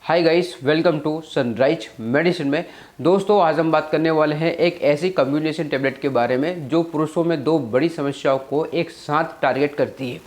Hi guys, welcome to Sunrise Medicine में। दोस्तों, आज हम बात करने वाले हैं एक ऐसी कॉम्बिनेशन टेबलेट के बारे में जो पुरुषों में दो बड़ी समस्याओं को एक साथ टारगेट करती है।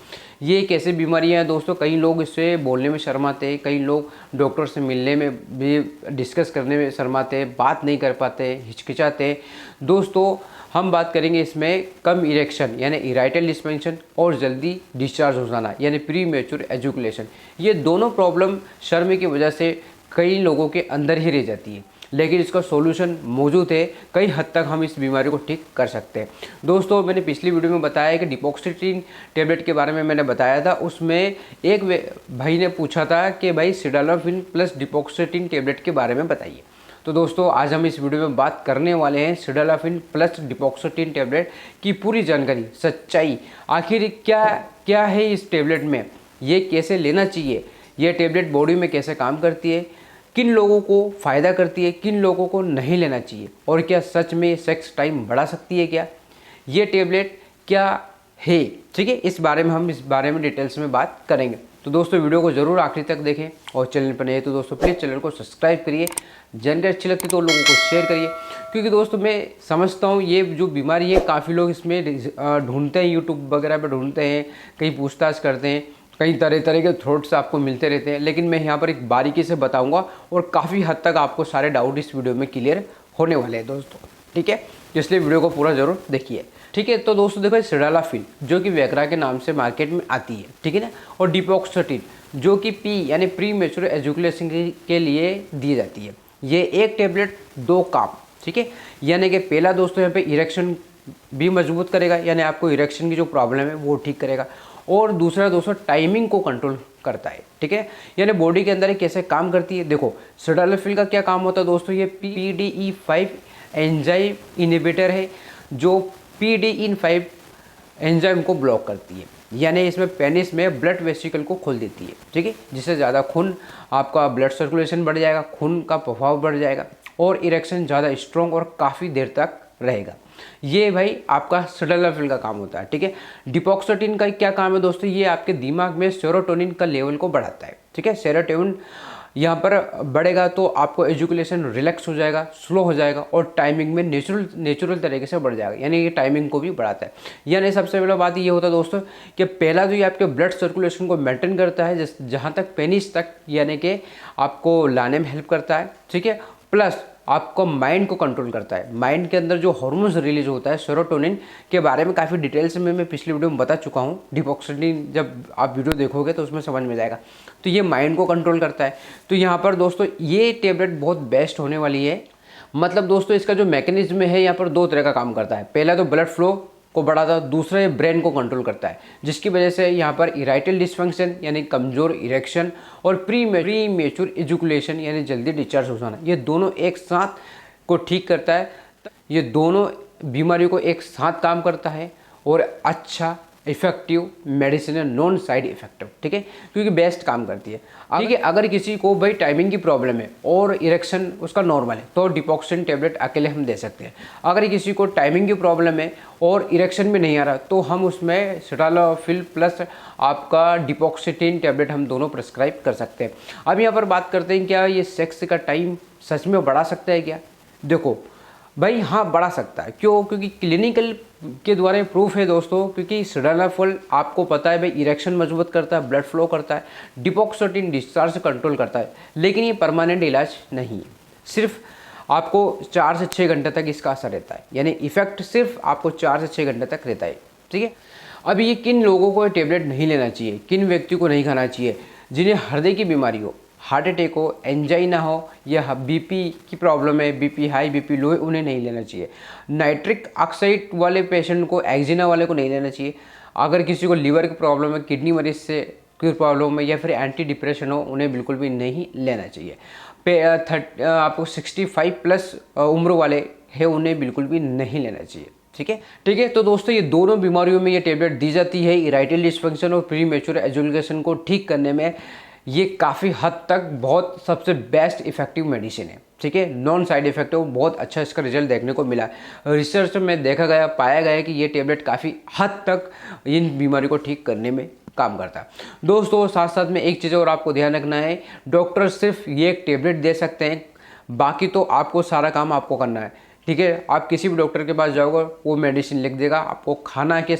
ये एक ऐसी बीमारियां हैं दोस्तों, कई लोग इससे बोलने में शर्माते हैं, कई लोग डॉक्टर से मिलने में भी डिस्कस करने में शर्माते हैं, बात नहीं कर पाते, हिचकिचाते हैं। दोस्तों, हम बात करेंगे इसमें कम इरेक्शन यानी इराइटल डिस्फंक्शन और जल्दी डिस्चार्ज हो जाना यानी प्री मैच्योर एजुकुलेशन। ये दोनों प्रॉब्लम शर्म की वजह से कई लोगों के अंदर ही रह जाती है, लेकिन इसका सॉल्यूशन मौजूद है। कई हद तक हम इस बीमारी को ठीक कर सकते हैं। दोस्तों, मैंने पिछली वीडियो में बताया कि डिपॉक्सिट्रीन टैबलेट के बारे में मैंने बताया था। उसमें एक भाई ने पूछा था कि भाई सिडालोफिन प्लस डिपॉक्सिट्रीन टैबलेट के बारे में बताइए। तो दोस्तों, आज हम इस वीडियो में बात करने वाले हैं सिडालोफिन प्लस डिपॉक्सिट्रीन टैबलेट की पूरी जानकारी, सच्चाई, आखिर क्या है इस टैबलेट में, ये कैसे लेना चाहिए, ये टैबलेट बॉडी में कैसे काम करती है, किन लोगों को फ़ायदा करती है, किन लोगों को नहीं लेना चाहिए, और क्या सच में सेक्स टाइम बढ़ा सकती है, क्या ये टैबलेट क्या है। ठीक है, इस बारे में डिटेल्स में बात करेंगे। तो दोस्तों, वीडियो को ज़रूर आखिरी तक देखें और चैनल पर नए तो दोस्तों प्लीज़ चैनल को सब्सक्राइब करिए। जानकारी अच्छी लगती तो लोगों को शेयर करिए, क्योंकि दोस्तों मैं समझता हूँ ये जो बीमारी है काफ़ी लोग इसमें ढूंढते हैं, यूट्यूब वगैरह पर ढूंढते हैं, कहीं पूछताछ करते हैं, कई तरह तरह के थ्रोट्स आपको मिलते रहते हैं, लेकिन मैं यहाँ पर एक बारीकी से बताऊँगा और काफ़ी हद तक आपको सारे डाउट इस वीडियो में क्लियर होने वाले हैं दोस्तों। ठीक है, इसलिए वीडियो को पूरा ज़रूर देखिए। ठीक है, तो दोस्तों देखो, सिडालोफिन जो कि वैग्रा के नाम से मार्केट में आती है, ठीक है ना, और डिपॉक्सिट्रीन जो कि पी यानी प्री मैच्योर एजुकुलेशन के लिए दी जाती है। ये एक टेबलेट दो काम, ठीक है, यानी कि पहला दोस्तों यहाँ पे इरेक्शन भी मजबूत करेगा, यानी आपको इरेक्शन की जो प्रॉब्लम है वो ठीक करेगा, और दूसरा दोस्तों टाइमिंग को कंट्रोल करता है। ठीक है, यानी बॉडी के अंदर ये कैसे काम करती है। देखो, सिडालोफिन का क्या काम होता है दोस्तों, ये PDE5 एंजाइम इनहिबिटर है जो PDE5 एंजाइम को ब्लॉक करती है, यानी इसमें पेनिस में ब्लड वेसिकल को खोल देती है। ठीक है, जिससे ज़्यादा खून, आपका ब्लड सर्कुलेशन बढ़ जाएगा, खून का प्रभाव बढ़ जाएगा और इरेक्शन ज़्यादा स्ट्रॉन्ग और काफ़ी देर तक रहेगा। ये भाई आपका सिडालोफिन का काम होता है। ठीक है, डिपॉक्सिट्रीन का क्या काम है दोस्तों, ये आपके दिमाग में सेरोटोनिन का लेवल को बढ़ाता है। ठीक है, सेरोटोनिन यहाँ पर बढ़ेगा तो आपको एजुकुलेशन रिलैक्स हो जाएगा, स्लो हो जाएगा और टाइमिंग में नेचुरल तरीके से बढ़ जाएगा, यानी ये टाइमिंग को भी बढ़ाता है। यानी सबसे पहला बात ये होता है दोस्तों कि पहला जो ये आपके ब्लड सर्कुलेशन को मेंटेन करता है, जहाँ तक पेनिस तक, यानी कि आपको लाने में हेल्प करता है। ठीक है, प्लस आपको माइंड को कंट्रोल करता है। माइंड के अंदर जो हार्मोन्स रिलीज होता है सेरोटोनिन के बारे में काफ़ी डिटेल्स में मैं पिछली वीडियो में बता चुका हूँ। डिपॉक्सिट्रीन जब आप वीडियो देखोगे तो उसमें समझ में जाएगा। तो ये माइंड को कंट्रोल करता है। तो यहाँ पर दोस्तों ये टैबलेट बहुत बेस्ट होने वाली है। मतलब दोस्तों, इसका जो मैकेनिज्म है यहाँ पर दो तरह का काम करता है। पहला तो ब्लड फ्लो को बढ़ाता है, दूसरा ब्रेन को कंट्रोल करता है, जिसकी वजह से यहाँ पर इराइटल डिस्फंक्शन यानी कमजोर इरेक्शन और प्री मैच्योर एजुकुलेशन यानी जल्दी डिस्चार्ज हो जाना, ये दोनों एक साथ को ठीक करता है। ये दोनों बीमारियों को एक साथ काम करता है और अच्छा इफेक्टिव मेडिसिन है, नॉन साइड इफेक्टिव। ठीक है, क्योंकि बेस्ट काम करती है। ठीक है, अगर किसी को भाई टाइमिंग की प्रॉब्लम है और इरेक्शन उसका नॉर्मल है तो डिपॉक्सिट्रीन टैबलेट अकेले हम दे सकते हैं। अगर किसी को टाइमिंग की प्रॉब्लम है और इरेक्शन भी नहीं आ रहा तो हम उसमें सिडालोफिन प्लस आपका डिपॉक्सिट्रीन टैबलेट हम दोनों प्रिस्क्राइब कर सकते हैं। अब यहाँ पर बात करते हैं, क्या ये सेक्स का टाइम सच में बढ़ा सकता है क्या। देखो भाई, हाँ बढ़ा सकता है। क्यों? क्योंकि क्लिनिकल के द्वारा प्रूफ है दोस्तों, क्योंकि सिडालोफिन आपको पता है भाई इरेक्शन मजबूत करता है, ब्लड फ्लो करता है, डिपॉक्सिट्रीन डिस्चार्ज कंट्रोल करता है, लेकिन ये परमानेंट इलाज नहीं है। सिर्फ आपको 4 से 6 घंटे तक इसका असर रहता है, यानी इफेक्ट सिर्फ आपको 4 से 6 घंटे तक रहता है। ठीक है, अब ये किन लोगों को ये टेबलेट नहीं लेना चाहिए, किन व्यक्ति को नहीं खाना चाहिए, जिन्हें हृदय की बीमारी हो, हार्ट अटैक हो, एंजाइना हो, या बीपी की प्रॉब्लम है, बीपी हाई बीपी लो है, उन्हें नहीं लेना चाहिए। नाइट्रिक ऑक्साइड वाले पेशेंट को, एक्जिना वाले को नहीं लेना चाहिए। अगर किसी को लीवर की प्रॉब्लम है, किडनी मरीज से की प्रॉब्लम है, या फिर एंटी डिप्रेशन हो, उन्हें बिल्कुल भी नहीं लेना चाहिए। आपको 65 प्लस उम्र वाले हैं, उन्हें बिल्कुल भी नहीं लेना चाहिए। ठीक है, तो दोस्तों ये दोनों बीमारियों में ये टेबलेट दी जाती है। इराइटल डिस्फंक्शन और प्री मैच्योर एजुकुलेशन को ठीक करने में ये काफ़ी हद तक बहुत सबसे बेस्ट इफेक्टिव मेडिसिन है। ठीक है, नॉन साइड इफेक्टिव, बहुत अच्छा इसका रिजल्ट देखने को मिला। रिसर्च में देखा गया, पाया गया कि ये टेबलेट काफ़ी हद तक इन बीमारी को ठीक करने में काम करता है। दोस्तों साथ साथ में एक चीज़ और आपको ध्यान रखना है, डॉक्टर सिर्फ ये एक टेबलेट दे सकते हैं, बाकी तो आपको सारा काम आपको करना है। ठीक है, आप किसी भी डॉक्टर के पास जाओगे वो मेडिसिन लिख देगा, आपको खाना के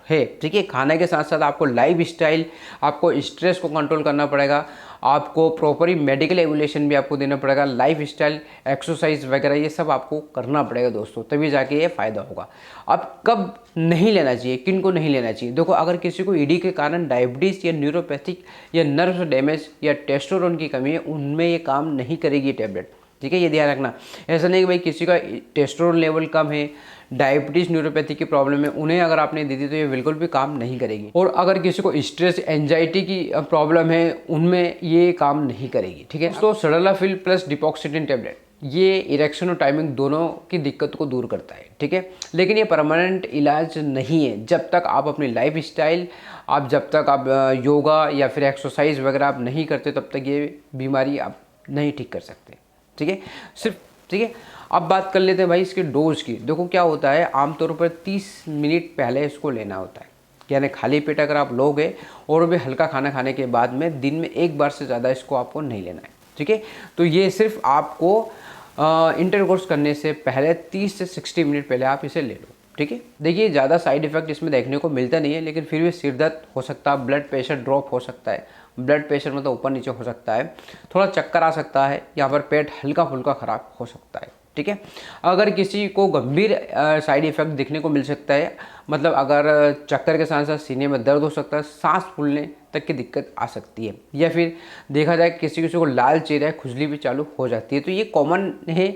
है। ठीक है, खाने के साथ साथ आपको लाइफ स्टाइल, आपको स्ट्रेस को कंट्रोल करना पड़ेगा, आपको प्रॉपरली मेडिकल एवुलेशन भी आपको देना पड़ेगा, लाइफ स्टाइल, एक्सरसाइज वगैरह ये सब आपको करना पड़ेगा दोस्तों, तभी जाके ये फ़ायदा होगा। अब कब नहीं लेना चाहिए, किन को नहीं लेना चाहिए? देखो, अगर किसी को ईडी के कारण डायबिटीज़ या न्यूरोपैथिक या नर्व डैमेज या टेस्टोस्टेरोन की कमी है, उनमें ये काम नहीं करेगी ये टैबलेट। ठीक है, ये ध्यान रखना। ऐसा नहीं कि भाई किसी का टेस्टोस्टेरोन लेवल कम है, डायबिटीज़ न्यूरोपैथी की प्रॉब्लम है, उन्हें अगर आपने दे दी तो ये बिल्कुल भी काम नहीं करेगी। और अगर किसी को स्ट्रेस एंजाइटी की प्रॉब्लम है, उनमें ये काम नहीं करेगी। ठीक है, तो सिल्डेनाफिल प्लस डिपॉक्सिडिन टैबलेट ये इरेक्शन और टाइमिंग दोनों की दिक्कत को दूर करता है। ठीक है, लेकिन ये परमानेंट इलाज नहीं है। जब तक आप अपनी लाइफ स्टाइल, आप जब तक आप योगा या फिर एक्सरसाइज वगैरह आप नहीं करते, तब तक ये बीमारी आप नहीं ठीक कर सकते। ठीक है, सिर्फ ठीक है। अब बात कर लेते हैं भाई इसके डोज की। देखो क्या होता है, आमतौर पर 30 मिनट पहले इसको लेना होता है, यानी खाली पेट अगर आप लोगे और भी हल्का खाना खाने के बाद में दिन में एक बार से ज़्यादा इसको आपको नहीं लेना है। ठीक है, तो ये सिर्फ आपको इंटरकोर्स करने से पहले 30 से 60 मिनट पहले आप इसे ले लो। ठीक है, देखिए ज़्यादा साइड इफेक्ट इसमें देखने को मिलता नहीं है, लेकिन फिर भी सिर दर्द हो सकता है, ब्लड प्रेशर ड्रॉप हो सकता है, ब्लड प्रेशर मतलब ऊपर नीचे हो सकता है, थोड़ा चक्कर आ सकता है, यहाँ पर पेट हल्का फुल्का ख़राब हो सकता है। ठीक है, अगर किसी को गंभीर साइड इफेक्ट दिखने को मिल सकता है, मतलब अगर चक्कर के साथ साथ सीने में दर्द हो सकता है, सांस फूलने तक की दिक्कत आ सकती है, या फिर देखा जाए किसी किसी को लाल चेहरा है, खुजली भी चालू हो जाती है, तो ये कॉमन है।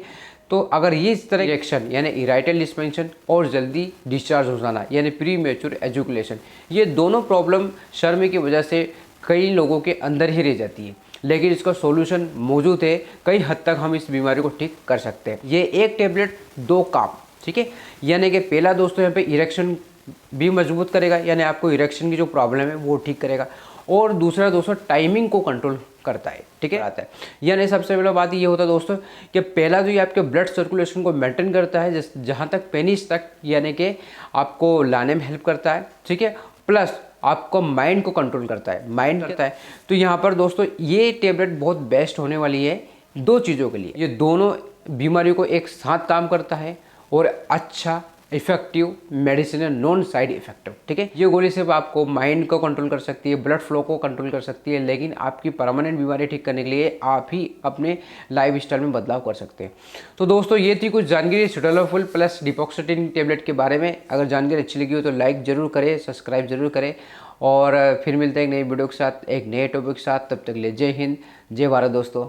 तो अगर ये इस तरह रिएक्शन यानी इराइटल डिस्पेंशन और जल्दी डिस्चार्ज हो जाना यानी प्री मैच्योर एजुकुलेशन, ये दोनों प्रॉब्लम शर्म की वजह से कई लोगों के अंदर ही रह जाती है, लेकिन इसका सॉल्यूशन मौजूद है। कई हद तक हम इस बीमारी को ठीक कर सकते हैं। ये एक टेबलेट दो काम। ठीक है, यानी कि पहला दोस्तों यहाँ पे इरेक्शन भी मजबूत करेगा, यानी आपको इरेक्शन की जो प्रॉब्लम है वो ठीक करेगा, और दूसरा दोस्तों टाइमिंग को कंट्रोल करता है। ठीक है, आता है, यानी सबसे पहला बात ये होता है दोस्तों कि पहला जो ये आपके ब्लड सर्कुलेशन को मेंटेन करता है, जहाँ तक पेनिस तक, यानी कि आपको लाने में हेल्प करता है। ठीक है, प्लस आपको माइंड को कंट्रोल करता है, माइंड करता है। तो यहाँ पर दोस्तों ये टेबलेट बहुत बेस्ट होने वाली है दो चीज़ों के लिए। ये दोनों बीमारियों को एक साथ काम करता है और अच्छा इफेक्टिव मेडिसिन है, नॉन साइड इफेक्टिव। ठीक है, ये गोली सिर्फ आपको माइंड को कंट्रोल कर सकती है, ब्लड फ्लो को कंट्रोल कर सकती है, लेकिन आपकी परमानेंट बीमारी ठीक करने के लिए आप ही अपने लाइफ स्टाइल में बदलाव कर सकते हैं। तो दोस्तों ये थी कुछ जानकारी सिल्डेनाफिल प्लस डिपॉक्सिडिन टेबलेट के बारे में। अगर जानकारी अच्छी लगी हो तो लाइक जरूर करें, सब्सक्राइब जरूर करें, और फिर मिलते हैं एक नई वीडियो के साथ, एक नए टॉपिक के साथ। तब तक के लिए जय हिंद, जय भारत दोस्तों।